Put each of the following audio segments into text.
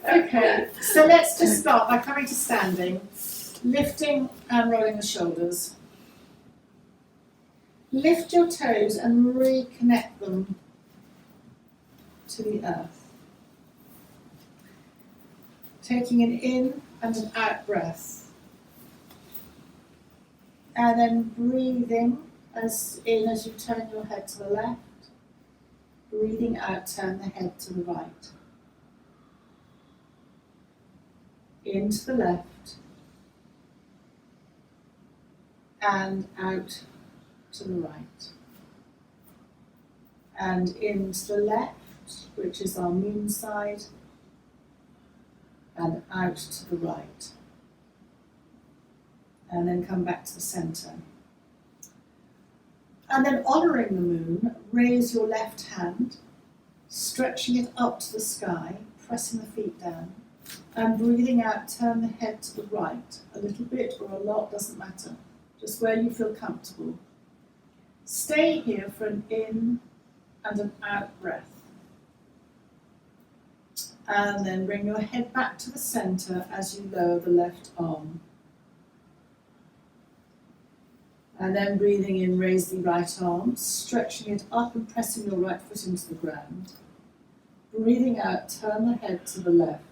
Okay, so let's just start by coming to standing, lifting and rolling the shoulders. Lift your toes and reconnect them to the earth. Taking an in and an out breath. And then breathing as you turn your head to the left. Breathing out, turn the head to the right. Into the left. And out to the right. And into the left, which is our moon side. And out to the right. And then come back to the centre. And then honouring the moon, raise your left hand, stretching it up to the sky, pressing the feet down, and breathing out, turn the head to the right. A little bit or a lot, doesn't matter. Just where you feel comfortable. Stay here for an in and an out breath. And then bring your head back to the centre as you lower the left arm. And then breathing in, raise the right arm, stretching it up and pressing your right foot into the ground. Breathing out, turn the head to the left.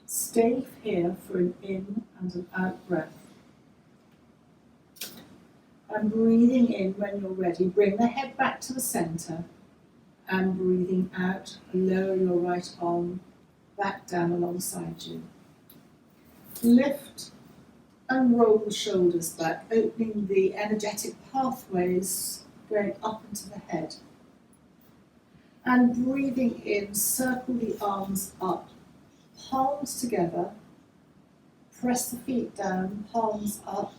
Stay here for an in and an out breath. And breathing in when you're ready, bring the head back to the centre. And breathing out, lower your right arm back down alongside you. Lift and roll the shoulders back, opening the energetic pathways going up into the head. And breathing in, circle the arms up, palms together, press the feet down, palms up,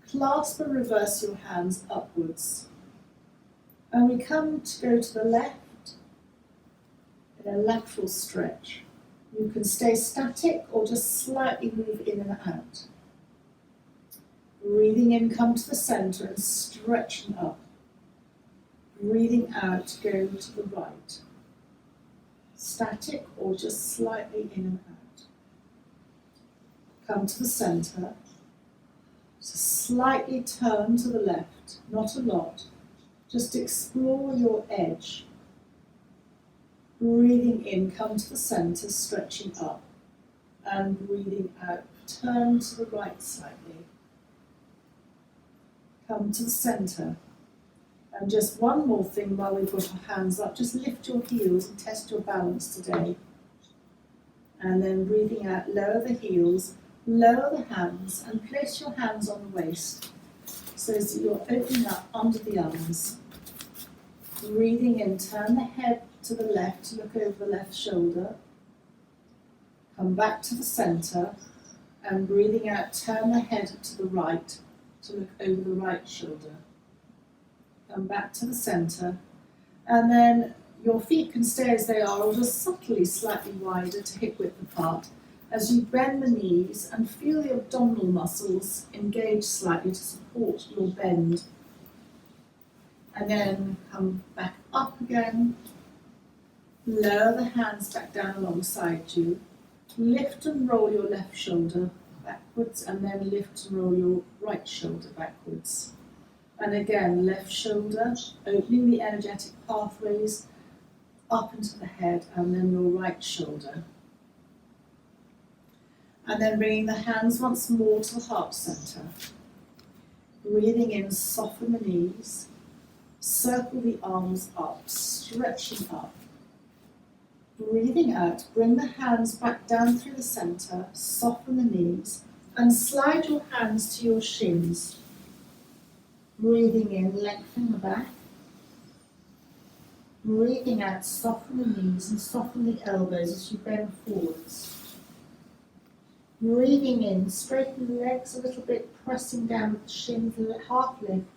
clasp and reverse your hands upwards. And we come to go to the left in a lateral stretch. You can stay static or just slightly move in and out. Breathing in, come to the centre and stretching up. Breathing out, go to the right. Static or just slightly in and out. Come to the centre. So slightly turn to the left, not a lot. Just explore your edge. Breathing in, come to the centre, stretching up. And breathing out, turn to the right slightly. Come to the centre. And just one more thing while we've got our hands up, just lift your heels and test your balance today. And then breathing out, lower the heels, lower the hands, and place your hands on the waist so that you're opening up under the arms. Breathing in, turn the head to the left, look over the left shoulder. Come back to the centre, and breathing out, turn the head to the right to look over the right shoulder. Come back to the centre, and then your feet can stay as they are or just subtly slightly wider to hip width apart as you bend the knees and feel the abdominal muscles engage slightly to support your bend. And then come back up again, lower the hands back down alongside you, lift and roll your left shoulder backwards, and then lift and roll your right shoulder backwards. And again, left shoulder, opening the energetic pathways up into the head, and then your right shoulder. And then bringing the hands once more to the heart centre. Breathing in, soften the knees, circle the arms up, stretching up. Breathing out, bring the hands back down through the centre, soften the knees, and slide your hands to your shins. Breathing in, lengthen the back. Breathing out, soften the knees and soften the elbows as you bend forwards. Breathing in, straighten the legs a little bit, pressing down with the shins, half lift.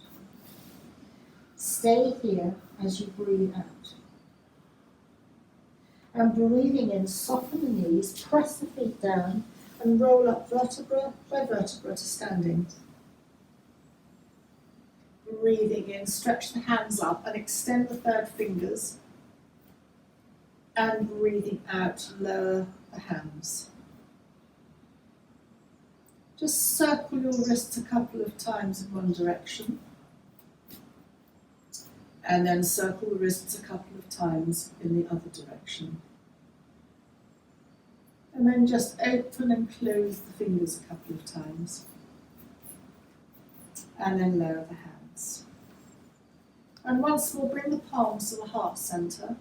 Stay here as you breathe out. And breathing in, soften the knees, press the feet down, and roll up vertebra by vertebra to standing. Breathing in, stretch the hands up and extend the third fingers. And breathing out, lower the hands. Just circle your wrists a couple of times in one direction. And then circle the wrists a couple of times in the other direction. And then just open and close the fingers a couple of times. And then lower the hands. And once more, bring the palms to the heart center.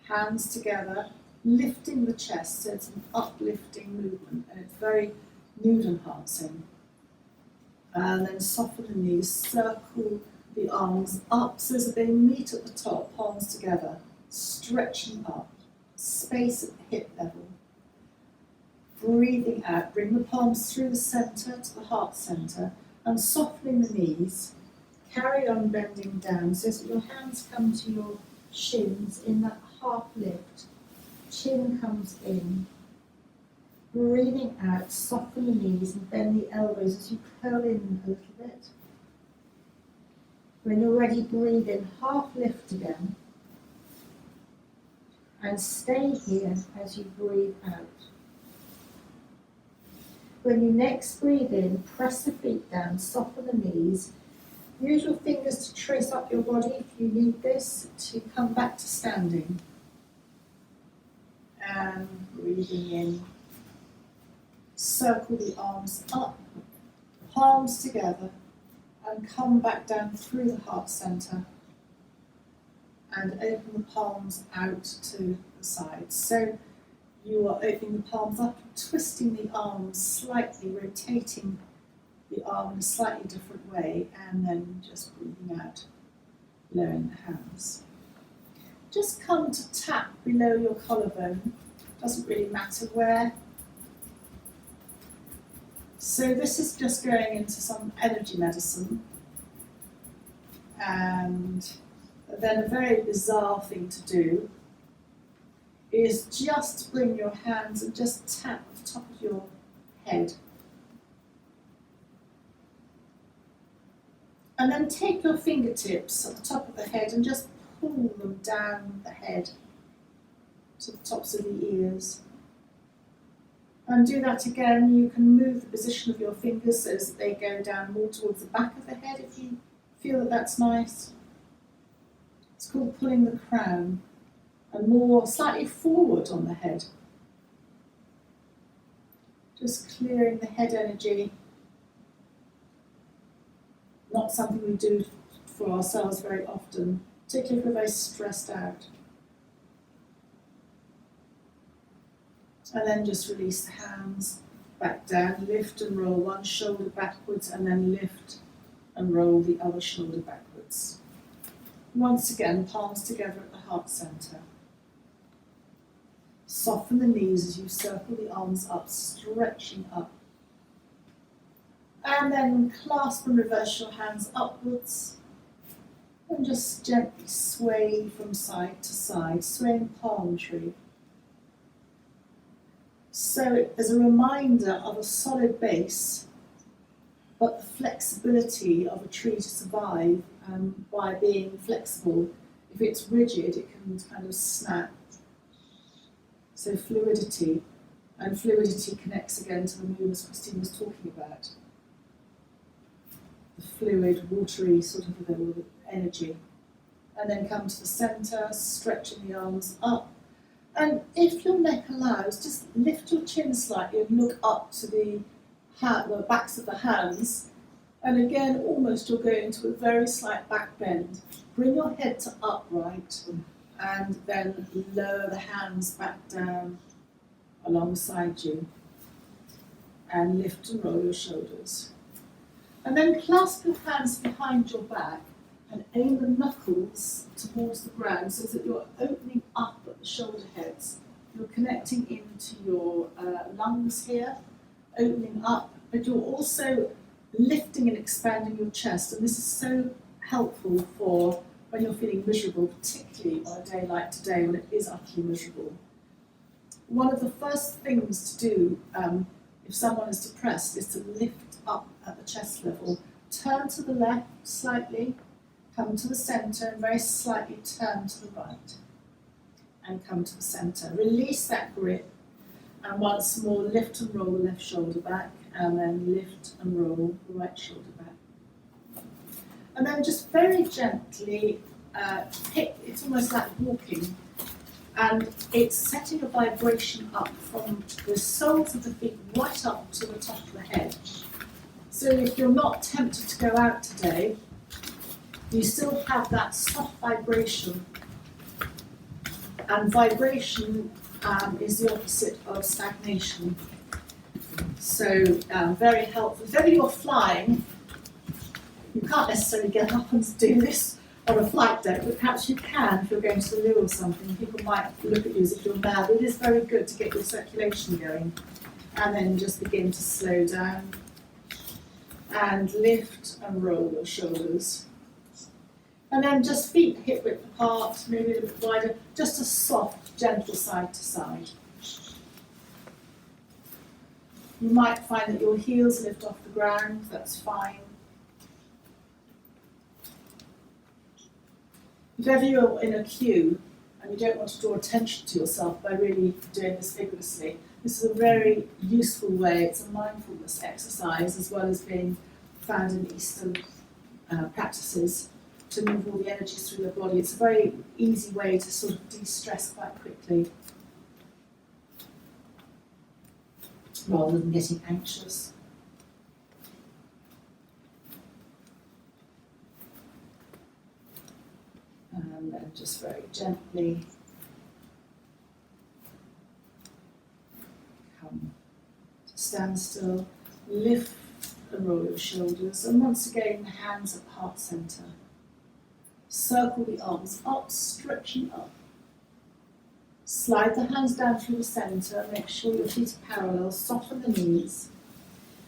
Hands together, lifting the chest, so it's an uplifting movement, and it's very mood enhancing. And then soften the knees, circle the arms up so that they meet at the top, palms together, stretching up, space at the hip level. Breathing out, bring the palms through the center to the heart center, and softening the knees. Carry on bending down so that your hands come to your shins in that half lift. Chin comes in. Breathing out, soften the knees and bend the elbows as you curl in a little bit. When you're ready, breathe in, half lift again. And stay here as you breathe out. When you next breathe in, press the feet down, soften the knees. Use your fingers to trace up your body if you need this, to come back to standing. And breathing in. Circle the arms up, palms together, and come back down through the heart center. And open the palms out to the sides. So you are opening the palms up, twisting the arms slightly, rotating the arm in a slightly different way, and then just breathing out, lowering the hands. Just come to tap below your collarbone, doesn't really matter where. So this is just going into some energy medicine. And then a very bizarre thing to do is just bring your hands and just tap the top of your head. And then take your fingertips at the top of the head and just pull them down the head to the tops of the ears. And do that again. You can move the position of your fingers so that they go down more towards the back of the head if you feel that that's nice. It's called pulling the crown, and more slightly forward on the head. Just clearing the head energy. Not something we do for ourselves very often, particularly if we're very stressed out. And then just release the hands back down, lift and roll one shoulder backwards, and then lift and roll the other shoulder backwards. Once again, palms together at the heart center. Soften the knees as you circle the arms up, stretching up. And then clasp and reverse your hands upwards. And just gently sway from side to side, swaying palm tree. So as a reminder of a solid base, but the flexibility of a tree to survive by being flexible. If it's rigid, it can kind of snap. So fluidity, and fluidity connects again to the moon as Christine was talking about. The fluid, watery sort of energy. And then come to the center, stretching the arms up. And if your neck allows, just lift your chin slightly and look up to the backs of the hands. And again, almost you're going to a very slight back bend. Bring your head to upright and then lower the hands back down alongside you. And lift and roll your shoulders. And then clasp your hands behind your back and aim the knuckles towards the ground so that you're opening up at the shoulder heads. You're connecting into your lungs here, opening up, but you're also lifting and expanding your chest. And this is so helpful for when you're feeling miserable, particularly on a day like today when it is utterly miserable. One of the first things to do if someone is depressed is to lift up at the chest level. Turn to the left slightly, come to the center and very slightly turn to the right. and come to the centre. Release that grip, and once more lift and roll the left shoulder back, and then lift and roll the right shoulder back. And then just very gently pick, it's almost like walking, and it's setting a vibration up from the soles of the feet right up to the top of the head. So if you're not tempted to go out today, you still have that soft vibration, and vibration is the opposite of stagnation. So very helpful. If ever you're flying, you can't necessarily get up and do this on a flight deck, but perhaps you can if you're going to the loo or something. People might look at you as if you're mad. It is very good to get your circulation going. And then just begin to slow down and lift and roll your shoulders. And then just feet hip width apart, maybe a little bit wider, just a soft, gentle side to side. You might find that your heels lift off the ground, that's fine. If ever you're in a queue and you don't want to draw attention to yourself by really doing this vigorously, this is a very useful way. It's a mindfulness exercise as well as being found in Eastern practices to move all the energies through the body. It's a very easy way to sort of de-stress quite quickly rather than getting anxious. And then just very gently come to standstill, lift and roll your shoulders, and once again the hands at heart centre. Circle the arms up, stretching up. Slide the hands down through the centre, make sure your feet are parallel, soften the knees,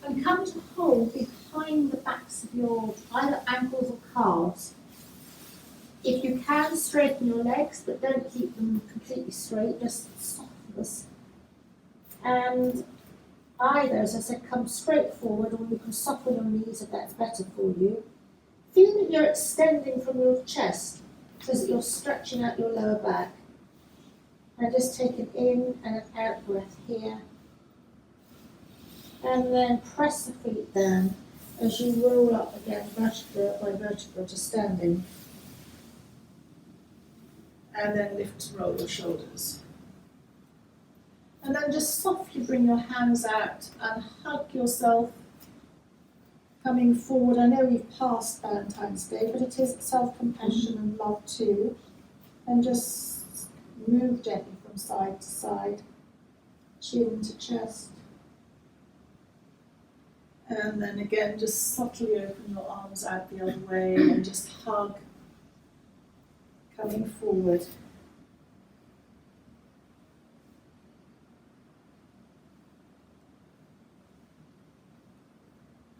and come to hold behind the backs of your either ankles or calves. If you can, straighten your legs, but don't keep them completely straight, just soften this. And either, as I said, come straight forward, or you can soften your knees if that's better for you. Feel that you're extending from your chest, so that you're stretching out your lower back. And just take an in and an out breath here. And then press the feet down as you roll up again, vertebra by vertebra, to standing. And then lift and roll your shoulders. And then just softly bring your hands out and hug yourself, coming forward. I know we've passed Valentine's Day, but it is self-compassion and love too. And just move gently from side to side, chin to chest. And then again, just subtly open your arms out the other way and just hug, coming forward.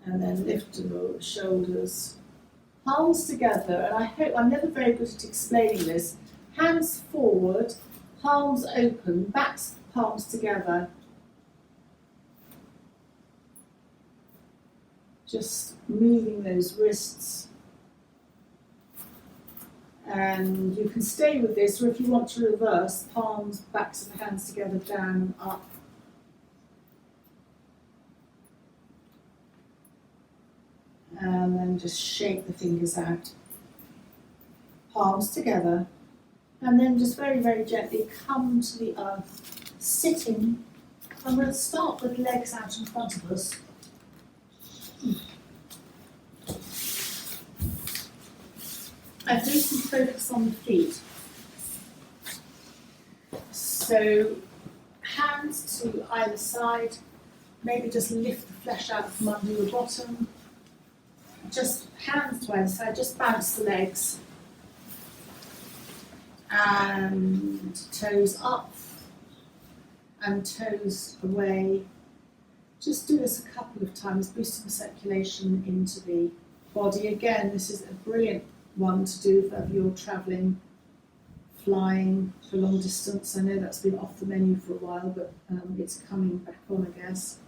And then lift and roll the shoulders. Palms together, and I hope, I'm never very good at explaining this. Hands forward, palms open, backs, palms together. Just moving those wrists. And you can stay with this, or if you want to reverse, palms, backs of the hands together, down and up. And then just shake the fingers out. Palms together. And then just very, very gently come to the earth, sitting. I'm going to start with legs out in front of us. I do some focus on the feet. So hands to either side, maybe just lift the flesh out from under your bottom. Just hands to either side, just bounce the legs. And toes up and toes away. Just do this a couple of times, boosting the circulation into the body. Again, this is a brilliant one to do if you're travelling, flying for long distance. I know that's been off the menu for a while, but it's coming back on, I guess.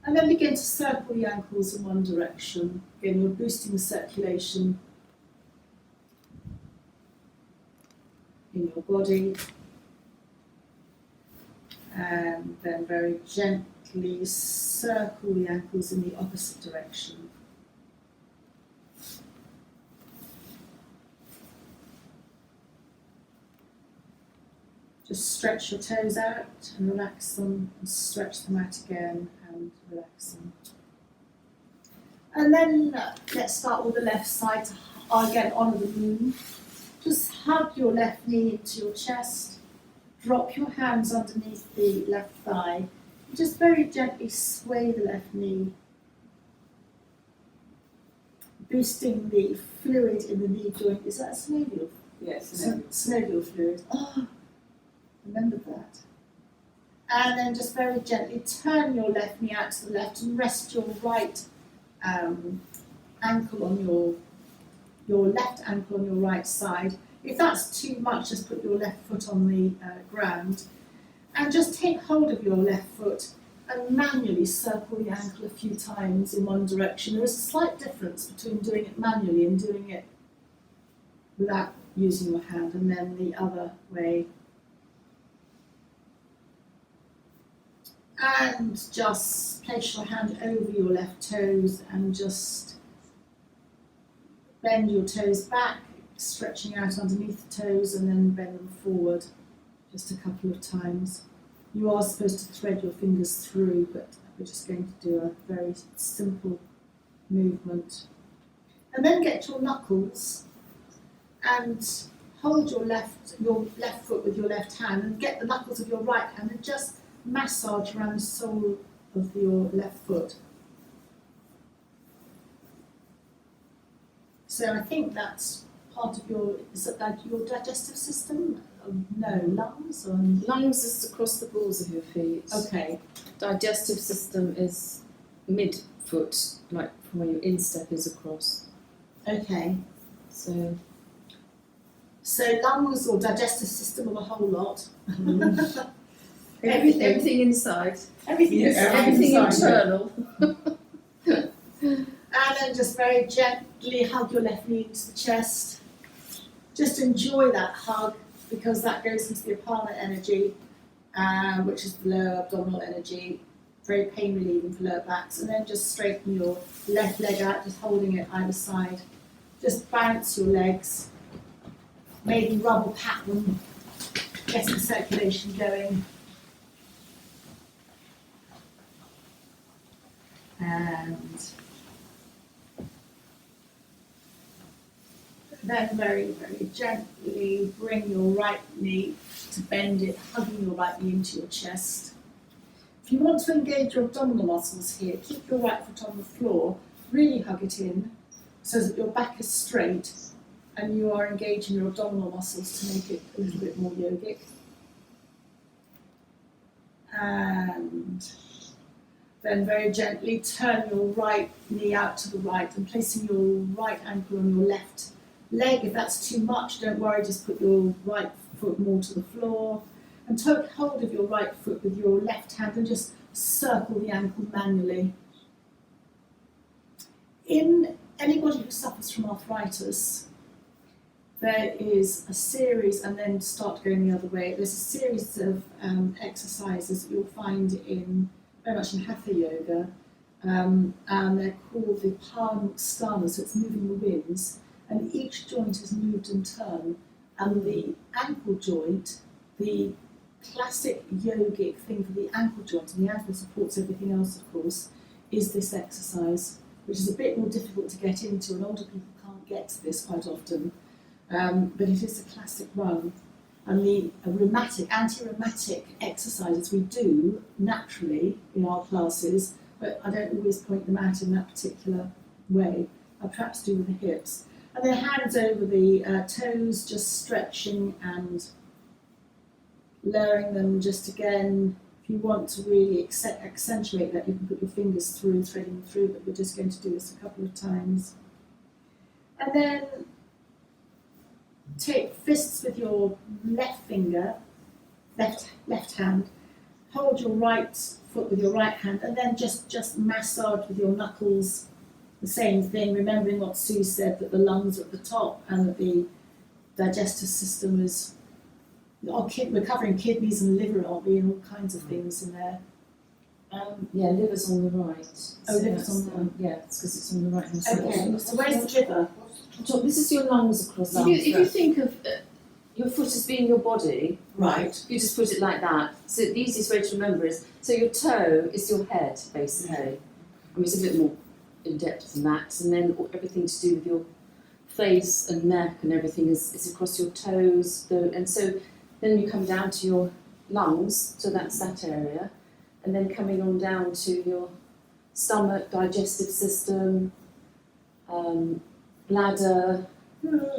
And then begin to circle the ankles in one direction. Again, you're boosting the circulation in your body. Then very gently circle the ankles in the opposite direction. Just stretch your toes out and relax them, and stretch them out again and relax them. And then let's start with the left side. Again, honour the moon. Just hug your left knee into your chest. Drop your hands underneath the left thigh. Just very gently sway the left knee, boosting the fluid in the knee joint. Is that synovial? Yes. Synovial fluid. Oh, remembered that. And then just very gently turn your left knee out to the left and rest your right ankle on your left ankle on your right side. If that's too much, just put your left foot on the ground and just take hold of your left foot and manually circle the ankle a few times in one direction. There is a slight difference between doing it manually and doing it without using your hand, and then the other way. And just place your hand over your left toes and just bend your toes back, stretching out underneath the toes, and then bend them forward just a couple of times. You are supposed to thread your fingers through, but we're just going to do a very simple movement. And then get your knuckles and hold your left foot with your left hand, and get the knuckles of your right hand and just massage around the sole of your left foot. So I think that's part of your, is it like your digestive system? No, lungs? Or? Lungs is across the balls of your feet. Okay. Digestive system is mid-foot, like from where your instep is across. Okay. So lungs or digestive system of a whole lot. everything inside. Everything inside. Everything inside. internal. And then just very gently hug your left knee into the chest. Just enjoy that hug, because that goes into the apana energy, which is the lower abdominal energy, very pain relieving for lower backs. And then just straighten your left leg out, just holding it either side. Just bounce your legs, maybe rub or pat them, get some circulation going. And then very, very gently bring your right knee to bend it, hugging your right knee into your chest. If you want to engage your abdominal muscles here, keep your right foot on the floor, really hug it in so that your back is straight and you are engaging your abdominal muscles to make it a little bit more yogic. And then very gently turn your right knee out to the right and placing your right ankle on your left leg. If that's too much, don't worry, just put your right foot more to the floor and take hold of your right foot with your left hand and just circle the ankle manually. In anybody who suffers from arthritis, there is a series, and then start going the other way, there's a series of exercises that you'll find in very much in Hatha Yoga, and they're called the Padmasana, so it's moving the winds, and each joint is moved in turn, and the ankle joint, the classic yogic thing for the ankle joint, and the ankle supports everything else of course, is this exercise, which is a bit more difficult to get into, and older people can't get to this quite often, but it is a classic one. And the anti-rheumatic exercises we do naturally in our classes, but I don't always point them out in that particular way. I perhaps do with the hips. And then hands over the toes, just stretching and lowering them just again. If you want to really accentuate that, you can put your fingers through, threading them through, but we're just going to do this a couple of times. And then take fists with your left finger, left hand, hold your right foot with your right hand, and then just massage with your knuckles, the same thing, remembering what Sue said, that the lungs are at the top and that the digestive system is we're covering kidneys and liver, aren't we, and all kinds of things in there. Yeah, liver's on the right. Oh, liver's on the right. Yeah, it's because it's on the right hand side. Okay, so where's the liver? So this is your lungs across. If you think of your foot as being your body, Right. if you just put it like that, so the easiest way to remember is, so your toe is your head, basically. I mean, it's a bit more in depth than that, and then everything to do with your face and neck and everything is across your toes, and so then you come down to your lungs, so that's that area, and then coming on down to your stomach, digestive system, bladder,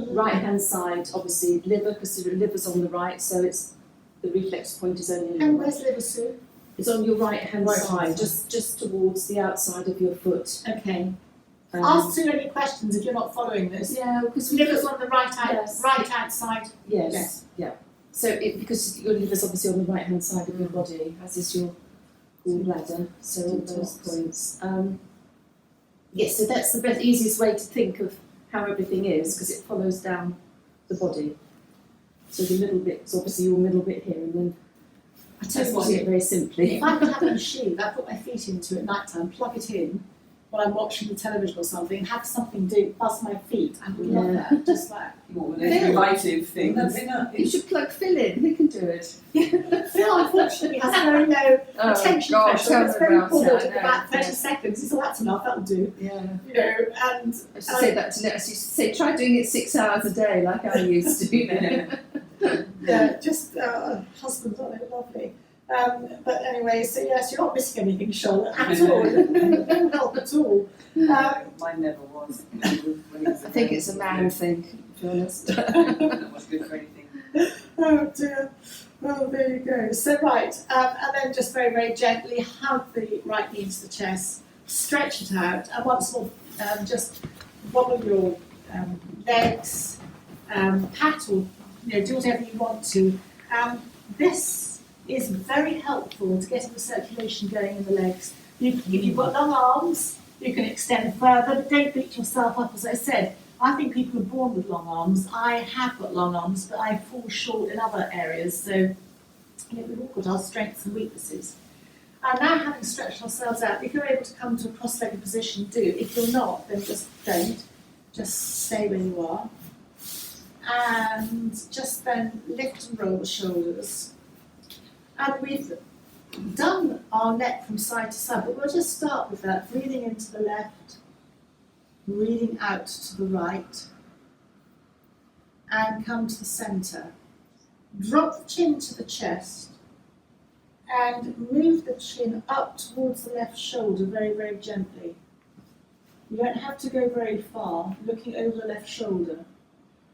right hand side, obviously liver, because the liver's on the right, so it's the reflex point is only. And where's liver, Sue? It's on your right hand Right side, hand just towards the outside of your foot. Okay. Ask Sue any questions if you're not following this. Yeah, because Liver's on the right Yes. outside. Yes. Yes. Yeah. So because your liver's obviously on the right hand side of your body, as is your gallbladder. So all those points. Yes. So that's the best, easiest way to think of how everything is, because it follows down the body. So the middle bit is obviously your middle bit here, and then I tell you that's what, putting it very simply. if I could have a machine, I put my feet into at night time, plug it in while I'm watching the television or something, and have something do buzz my feet. I would love Yeah. that. Just like What were they creative things? You should plug Phil in. He can do it. Phil, unfortunately, has very low attention pressure. It's very bored in about 30 seconds. He said, that's enough, that'll do. Yeah. You know, and I should say that to Nick. I should say, try doing it 6 hours a day, like I used to. yeah, just husbands, aren't they lovely? But anyway, so yes, you're not missing anything, Charlotte, at all. No help at all. Mine never was. I think it's a man thing, to be honest. That was good for anything. Oh dear. Well, there you go. So right, and then just very, very gently hug the right knee into the chest, stretch it out, and once more, just wobble your legs, pat or do whatever you want to. This is very helpful to getting the circulation going in the legs. If you've got long arms, you can extend further, but don't beat yourself up. As I said, I think people are born with long arms. I have got long arms, but I fall short in other areas. So we've all got our strengths and weaknesses. And now, having stretched ourselves out, if you're able to come to a cross-legged position, do. If you're not, then just don't. Just stay where you are. And just then lift and roll the shoulders. And we've done our neck from side to side, but we'll just start with that, breathing into the left, breathing out to the right, and come to the centre. Drop the chin to the chest, and move the chin up towards the left shoulder very, very gently. You don't have to go very far, looking over the left shoulder.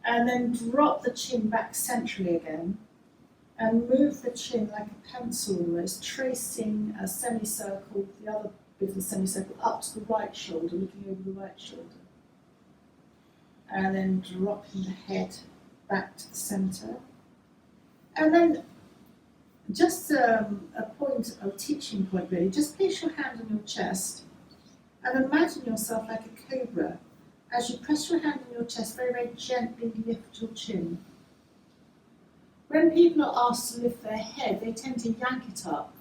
And then drop the chin back centrally again. And move the chin like a pencil almost, tracing a semicircle, the other bit of the semicircle, up to the right shoulder, looking over the right shoulder. And then dropping the head back to the centre. And then just a teaching point really, just place your hand on your chest and imagine yourself like a cobra. As you press your hand on your chest, very, very gently lift your chin. When people are asked to lift their head, they tend to yank it up.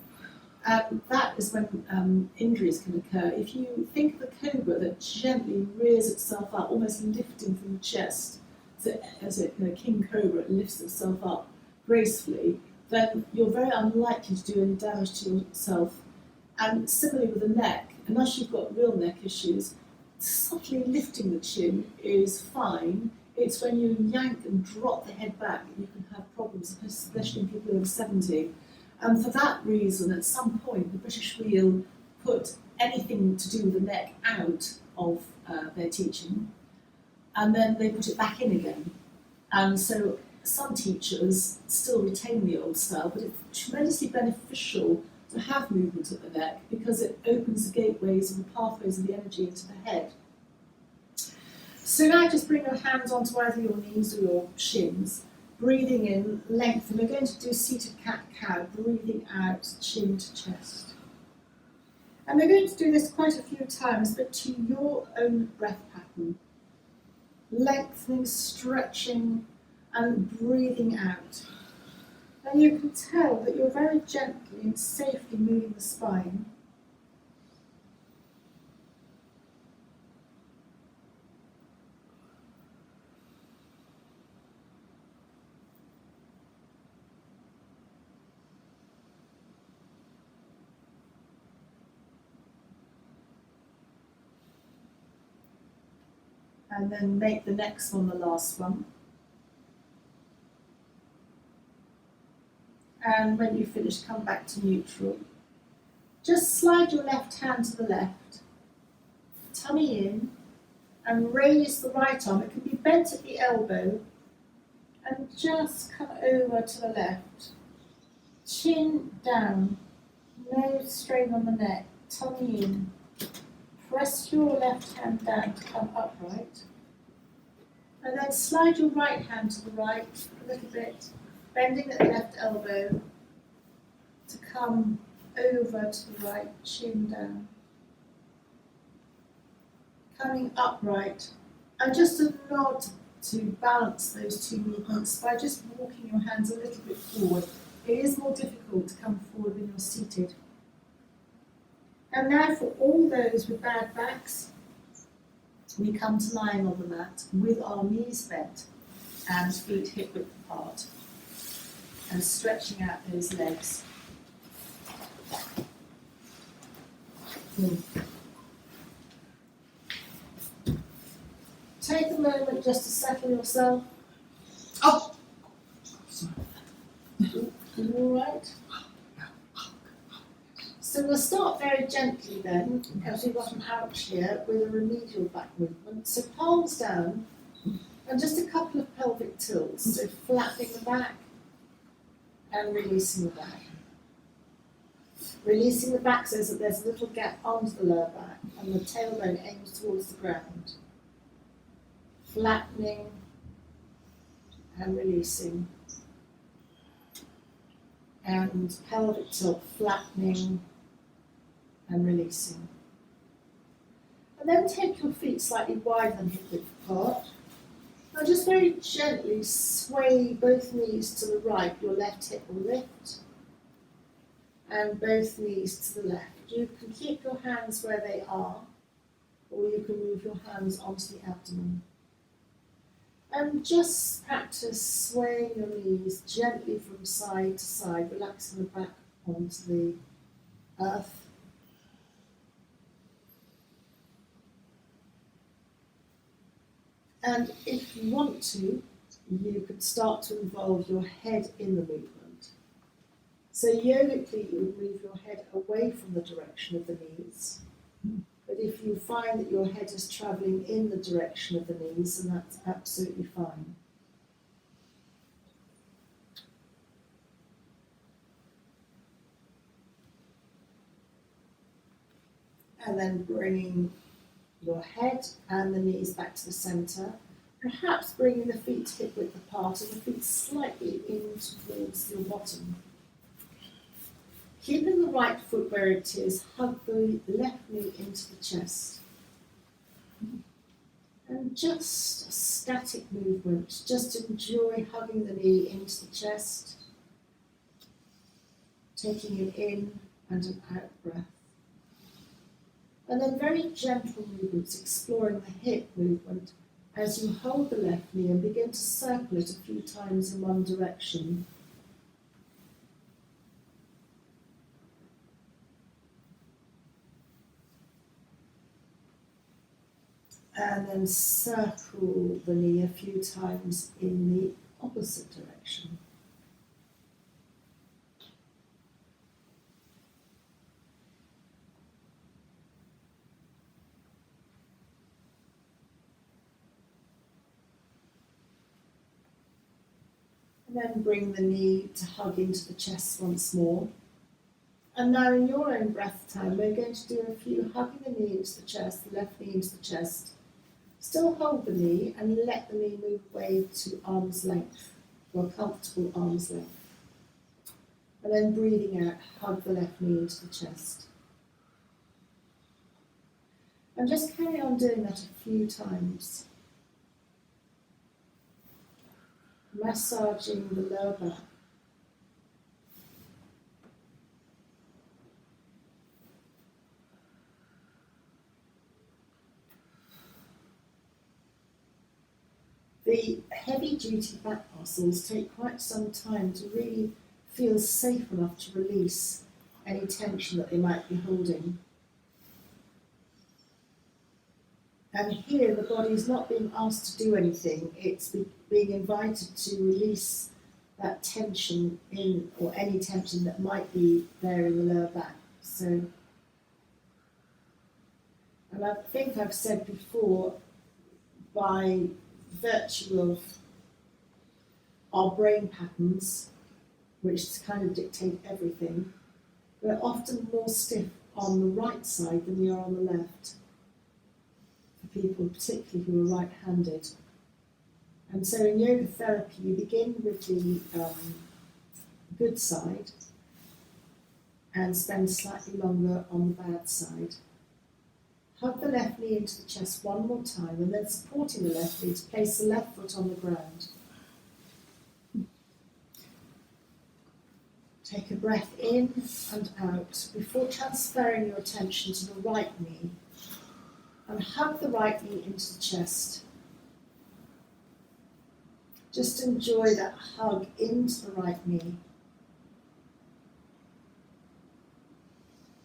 That is when injuries can occur. If you think of a cobra that gently rears itself up, almost lifting from the chest, as a king cobra, it lifts itself up gracefully, then you're very unlikely to do any damage to yourself. And similarly with the neck, unless you've got real neck issues, subtly lifting the chin is fine. It's when you yank and drop the head back that you can have problems, especially in people over 70. And for that reason, at some point, the British will put anything to do with the neck out of their teaching, and then they put it back in again. And so some teachers still retain the old style, but it's tremendously beneficial to have movement at the neck because it opens the gateways and the pathways of the energy into the head. So now just bring your hands onto either your knees or your shins, breathing in, lengthen. We're going to do seated cat-cow, breathing out, chin to chest. And we're going to do this quite a few times, but to your own breath pattern. Lengthening, stretching, and breathing out. And you can tell that you're very gently and safely moving the spine. And then make the next one the last one. And when you finish, come back to neutral. Just slide your left hand to the left, tummy in, and raise the right arm. It can be bent at the elbow, and just come over to the left. Chin down, no strain on the neck, tummy in. Press your left hand down to come upright. And then slide your right hand to the right a little bit, bending at the left elbow to come over to the right, chin down. Coming upright. And just a nod to balance those two movements by just walking your hands a little bit forward. It is more difficult to come forward when you're seated. And now for all those with bad backs, we come to lying on the mat with our knees bent and feet hip width apart and stretching out those legs. Take a moment just to settle yourself. Oh! Sorry. You all right? So we'll start very gently then, because we've got an ouch here with a remedial back movement. So palms down, and just a couple of pelvic tilts. So flattening the back and releasing the back. Releasing the back so that there's a little gap onto the lower back, and the tailbone aims towards the ground. Flattening and releasing. And pelvic tilt, flattening and releasing. And then take your feet slightly wider than hip width apart. Now just very gently sway both knees to the right, your left hip will lift, and both knees to the left. You can keep your hands where they are, or you can move your hands onto the abdomen. And just practice swaying your knees gently from side to side, relaxing the back onto the earth. And if you want to, you could start to involve your head in the movement. So yogically, you would move your head away from the direction of the knees. But if you find that your head is travelling in the direction of the knees, then that's absolutely fine. And then bringing your head and the knees back to the centre, perhaps bringing the feet hip width apart and the feet slightly in towards your bottom. Keeping the right foot where it is, hug the left knee into the chest. And just a static movement, just enjoy hugging the knee into the chest, taking an in and an out breath. And then very gentle movements, exploring the hip movement as you hold the left knee and begin to circle it a few times in one direction. And then circle the knee a few times in the opposite direction. And then bring the knee to hug into the chest once more. And now in your own breath time, we're going to do a few hugging the knee into the chest, the left knee into the chest. Still hold the knee and let the knee move away to arm's length, or comfortable arm's length. And then breathing out, hug the left knee into the chest. And just carry on doing that a few times. Massaging the lower back. The heavy duty back muscles take quite some time to really feel safe enough to release any tension that they might be holding. And here the body is not being asked to do anything, it's being invited to release that tension in, or any tension that might be there in the lower back. So, and I think I've said before, by virtue of our brain patterns, which kind of dictate everything, we're often more stiff on the right side than we are on the left, for people particularly who are right-handed. And so in yoga therapy, you begin with the good side and spend slightly longer on the bad side. Hug the left knee into the chest one more time, and then supporting the left knee to place the left foot on the ground. Take a breath in and out before transferring your attention to the right knee, and hug the right knee into the chest. Just enjoy that hug into the right knee.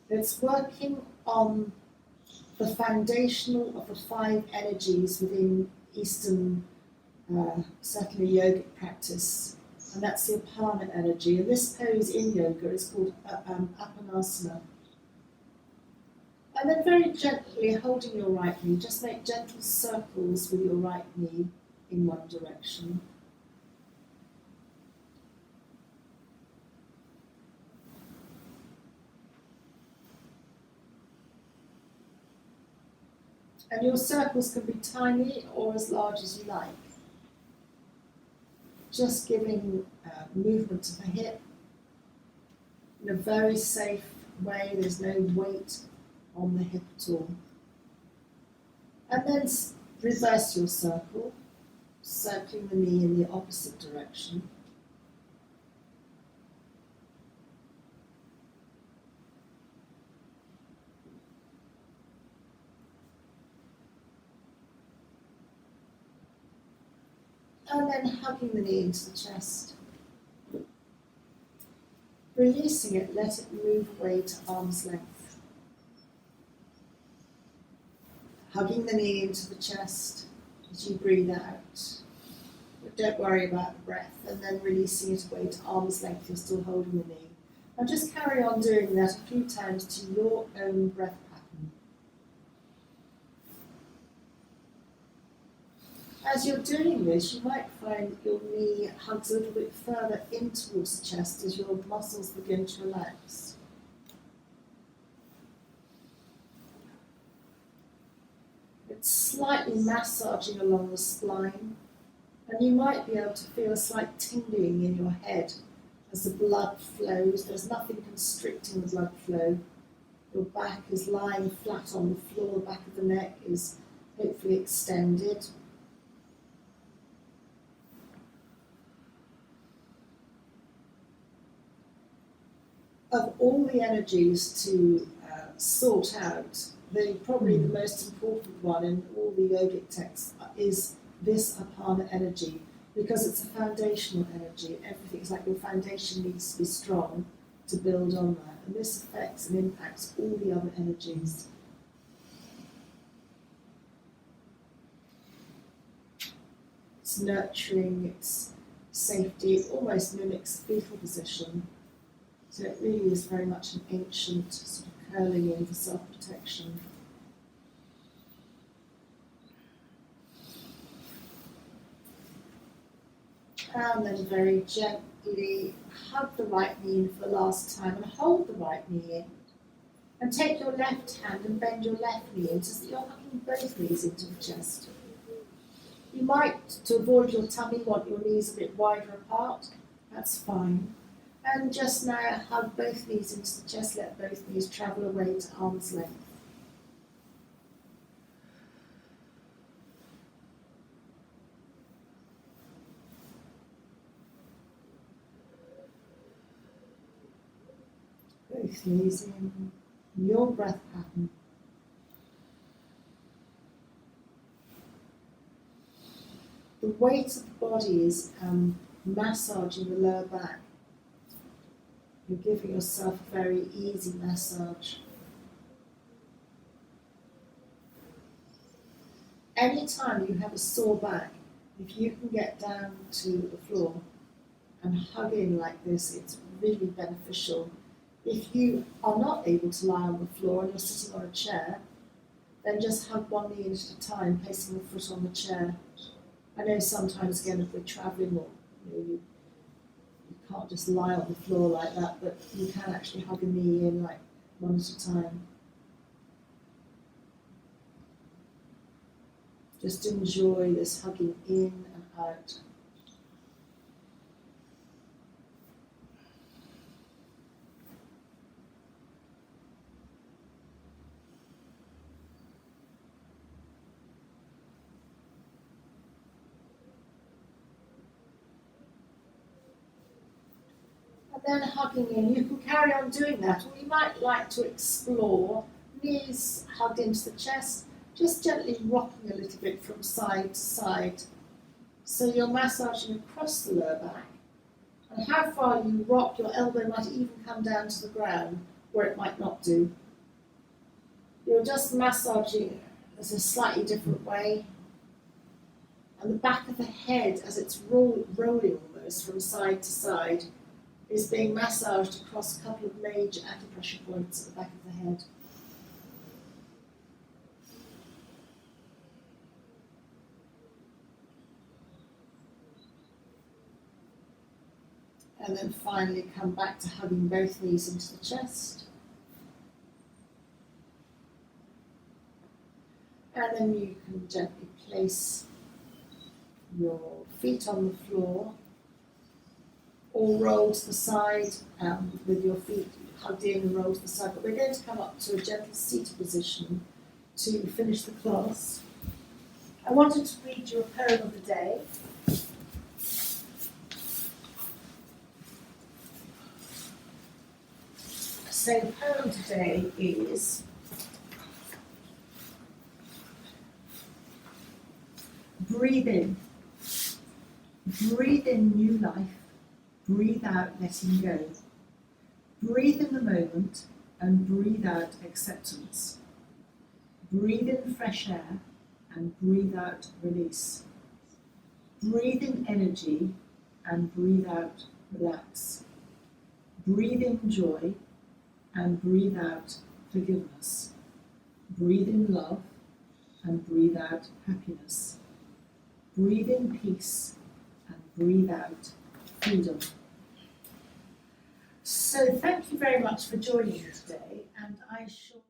It's working on the foundational of the 5 energies within Eastern, certainly yogic practice, and that's the Apana energy. And this pose in yoga is called Apanasana. And then very gently holding your right knee, just make gentle circles with your right knee in one direction. And your circles can be tiny or as large as you like. Just giving movement to the hip in a very safe way. There's no weight on the hip at all. And then reverse your circle, circling the knee in the opposite direction. And then hugging the knee into the chest. Releasing it, let it move away to arm's length. Hugging the knee into the chest as you breathe out. But don't worry about the breath, and then releasing it away to arm's length, you're still holding the knee. Now just carry on doing that a few times to your own breath pattern. As you're doing this, you might find that your knee hugs a little bit further in towards the chest as your muscles begin to relax. It's slightly massaging along the spine, and you might be able to feel a slight tingling in your head as the blood flows. There's nothing constricting the blood flow. Your back is lying flat on the floor, the back of the neck is hopefully extended. Of all the energies to sort out, probably the most important one in all the yogic texts is this Apana energy, because it's a foundational energy. Everything is like your foundation needs to be strong to build on that, and this affects and impacts all the other energies. It's nurturing, it's safety, it almost mimics the fetal position. So it really is very much an ancient sort of curling in for self-protection. And then very gently hug the right knee in for the last time and hold the right knee in. And take your left hand and bend your left knee in so that you're hugging both knees into the chest. You might, to avoid your tummy, want your knees a bit wider apart. That's fine. And just now hug both knees into the chest, let both knees travel away to arm's length. Both knees in your breath pattern. the weight of the body is massaging the lower back. You're giving yourself a very easy massage. Anytime you have a sore back, if you can get down to the floor and hug in like this, it's really beneficial. If you are not able to lie on the floor and you're sitting on a chair, then just hug one knee at a time, placing your foot on the chair. I know sometimes, again, if we're travelling or you can't just lie on the floor like that, but you can actually hug a knee in like one at a time. Just enjoy this hugging in and out. And then hugging in, you can carry on doing that, or you might like to explore knees hugged into the chest, just gently rocking a little bit from side to side. So you're massaging across the lower back, and how far you rock, your elbow might even come down to the ground, where it might not do. You're just massaging as a slightly different way. And the back of the head, as it's rolling almost from side to side, is being massaged across a couple of major acupressure points at the back of the head. And then finally come back to hugging both knees into the chest. And then you can gently place your feet on the floor, or roll to the side with your feet hugged in and roll to the side. But we're going to come up to a gentle seated position to finish the class. I wanted to read you a poem of the day. So the poem today is Breathe in. Breathe in new life. Breathe out letting go. Breathe in the moment and breathe out acceptance. Breathe in fresh air and breathe out release. Breathe in energy and breathe out relax. Breathe in joy and breathe out forgiveness. Breathe in love and breathe out happiness. Breathe in peace and breathe out freedom. So thank you very much for joining me today, and I shall